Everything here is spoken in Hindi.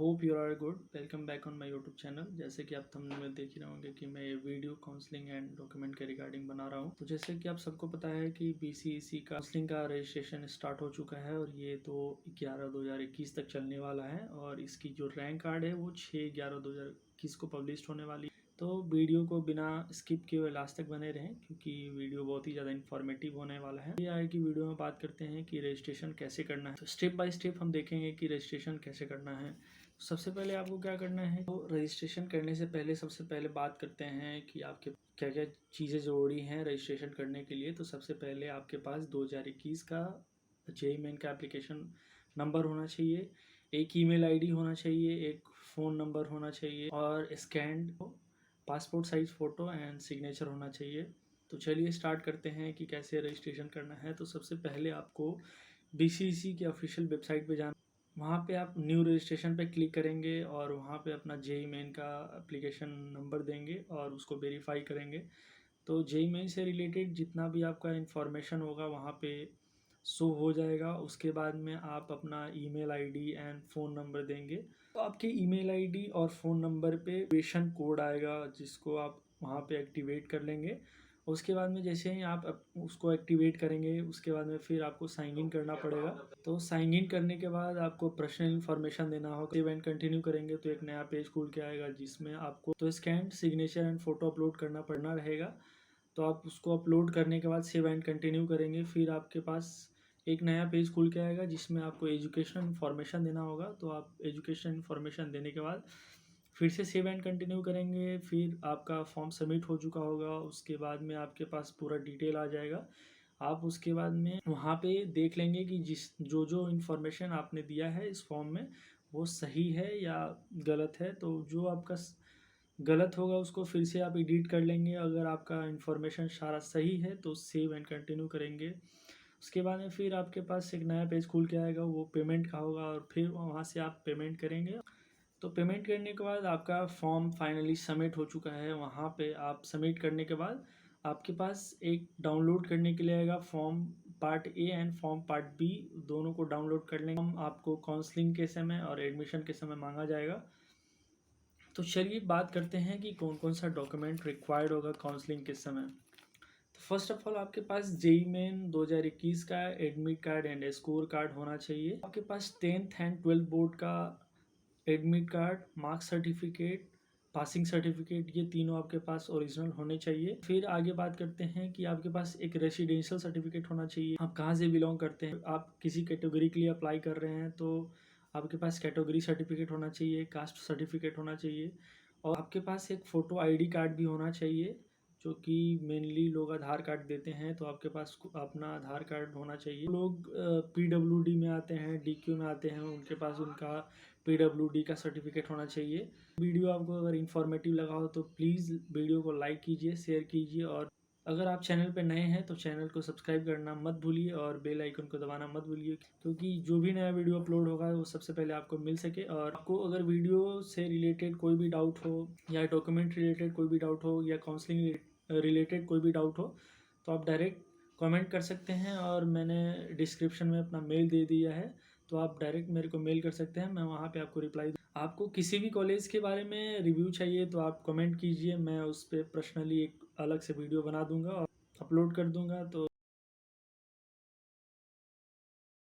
Hope you are good. Welcome back on my YouTube channel. जैसे कि आप थंबनेल में देख ही रहे होंगे कि मैं ये वीडियो काउंसलिंग एंड डॉक्यूमेंट के रिगार्डिंग बना रहा हूँ। तो जैसे कि आप सबको पता है कि बीसीईसी का काउंसलिंग का रजिस्ट्रेशन स्टार्ट हो चुका है और ये तो 11/2021 तक चलने वाला है और इसकी जो रैंक कार्ड है वो 6/11/2021 को पब्लिश होने वाली है। तो वीडियो को बिना स्किप किए हुए लास्ट तक बने रहें क्योंकि वीडियो बहुत ही ज़्यादा इन्फॉर्मेटिव होने वाला है। ये आगे की वीडियो में बात करते हैं कि रजिस्ट्रेशन कैसे करना है। तो स्टेप बाय स्टेप हम देखेंगे कि रजिस्ट्रेशन कैसे करना है। तो सबसे पहले आपको क्या करना है, तो रजिस्ट्रेशन करने से पहले सबसे पहले बात करते हैं कि आपके क्या क्या चीज़ें ज़रूरी हैं रजिस्ट्रेशन करने के लिए। तो सबसे पहले आपके पास 2021 का जेईई मेन का एप्लीकेशन नंबर होना चाहिए, एक ईमेल आईडी होना चाहिए, एक फ़ोन नंबर होना चाहिए और scanned passport size photo and signature होना चाहिए। तो चलिए स्टार्ट करते हैं कि कैसे रजिस्ट्रेशन करना है। तो सबसे पहले आपको बीसीईसी की ऑफिशियल वेबसाइट पे जाना, वहाँ पे आप न्यू रजिस्ट्रेशन पे क्लिक करेंगे और वहाँ पे अपना जेईई मेन का एप्लीकेशन नंबर देंगे और उसको वेरीफाई करेंगे। तो जेईई मेन से रिलेटेड जितना भी आपका इन्फॉर्मेशन होगा वहाँ पे शो हो जाएगा। उसके बाद में आप अपना email ID and phone number देंगे। तो आपके ईमेल आईडी और फ़ोन नंबर पे एक्टिवेशन कोड आएगा जिसको आप वहाँ पे एक्टिवेट कर लेंगे। उसके बाद में जैसे ही आप उसको एक्टिवेट करेंगे उसके बाद में फिर आपको साइन इन करना पड़ेगा। तो साइन इन करने के बाद आपको पर्सनल इन्फॉर्मेशन देना होगा। सेव एंड कंटिन्यू करेंगे तो एक नया पेज खुल के आएगा जिसमें आपको तो scan signature and photo upload करना पड़ना रहेगा। तो आप उसको अपलोड करने के बाद सेव एंड कंटिन्यू करेंगे, फिर आपके पास एक नया पेज खुल के आएगा जिसमें आपको एजुकेशन इन्फॉर्मेशन देना होगा। तो आप एजुकेशन इन्फॉर्मेशन देने के बाद फिर से सेव एंड कंटिन्यू करेंगे, फिर आपका फॉर्म सबमिट हो चुका होगा। उसके बाद में आपके पास पूरा डिटेल आ जाएगा। आप उसके बाद में वहाँ पे देख लेंगे कि जो इन्फॉर्मेशन आपने दिया है इस फॉर्म में वो सही है या गलत है। तो जो आपका गलत होगा उसको फिर से आप एडिट कर लेंगे। अगर आपका इन्फॉर्मेशन सारा सही है तो सेव एंड कंटिन्यू करेंगे। उसके बाद में फिर आपके पास एक नया पेज खुल के आएगा, वो पेमेंट का होगा और फिर वहाँ से आप पेमेंट करेंगे। तो पेमेंट करने के बाद आपका फॉर्म फाइनली सबमिट हो चुका है। वहाँ पे आप सबमिट करने के बाद आपके पास एक डाउनलोड करने के लिए आएगा form part A and form part B, दोनों को डाउनलोड कर लेंगे। हम आपको काउंसलिंग के समय और एडमिशन के समय मांगा जाएगा। तो चलिए बात करते हैं कि कौन कौन सा डॉक्यूमेंट रिक्वायर्ड होगा काउंसलिंग के समय। तो फर्स्ट ऑफ ऑल आपके पास जेईई मेन 2021 का admit card and score card होना चाहिए। आपके पास 10th एंड 12th बोर्ड का admit card, marks certificate, passing certificate, ये तीनों आपके पास ओरिजिनल होने चाहिए। फिर आगे बात करते हैं कि आपके पास एक रेसिडेंशियल सर्टिफिकेट होना चाहिए। आप कहाँ से बिलोंग करते हैं, आप किसी कैटेगरी के लिए अप्लाई कर रहे हैं तो आपके पास कैटेगरी सर्टिफिकेट होना चाहिए, कास्ट सर्टिफिकेट होना चाहिए और आपके पास एक फ़ोटो आईडी कार्ड भी होना चाहिए जो कि मेनली लोग आधार कार्ड देते हैं। तो आपके पास अपना आधार कार्ड होना चाहिए। लोग पीडब्ल्यूडी में आते हैं, डीक्यू में आते हैं, उनके पास उनका पीडब्ल्यूडी का सर्टिफिकेट होना चाहिए। वीडियो आपको अगर इन्फॉर्मेटिव लगा हो तो प्लीज़ वीडियो को लाइक कीजिए, शेयर कीजिए और अगर आप चैनल पे नए हैं तो चैनल को सब्सक्राइब करना मत भूलिए और बेल आइकन को दबाना मत भूलिए क्योंकि जो भी नया वीडियो अपलोड होगा वो सबसे पहले आपको मिल सके। और आपको अगर वीडियो से रिलेटेड कोई भी डाउट हो या डॉक्यूमेंट रिलेटेड कोई भी डाउट हो या काउंसलिंग रिलेटेड कोई भी डाउट हो तो आप डायरेक्ट कमेंट कर सकते हैं और मैंने डिस्क्रिप्शन में अपना मेल दे दिया है। तो आप डायरेक्ट मेरे को मेल कर सकते हैं, मैं वहाँ पे आपको रिप्लाई। आपको किसी भी कॉलेज के बारे में रिव्यू चाहिए तो आप कमेंट कीजिए, मैं उस पर पर्सनली एक अलग से वीडियो बना दूंगा और अपलोड कर दूंगा। तो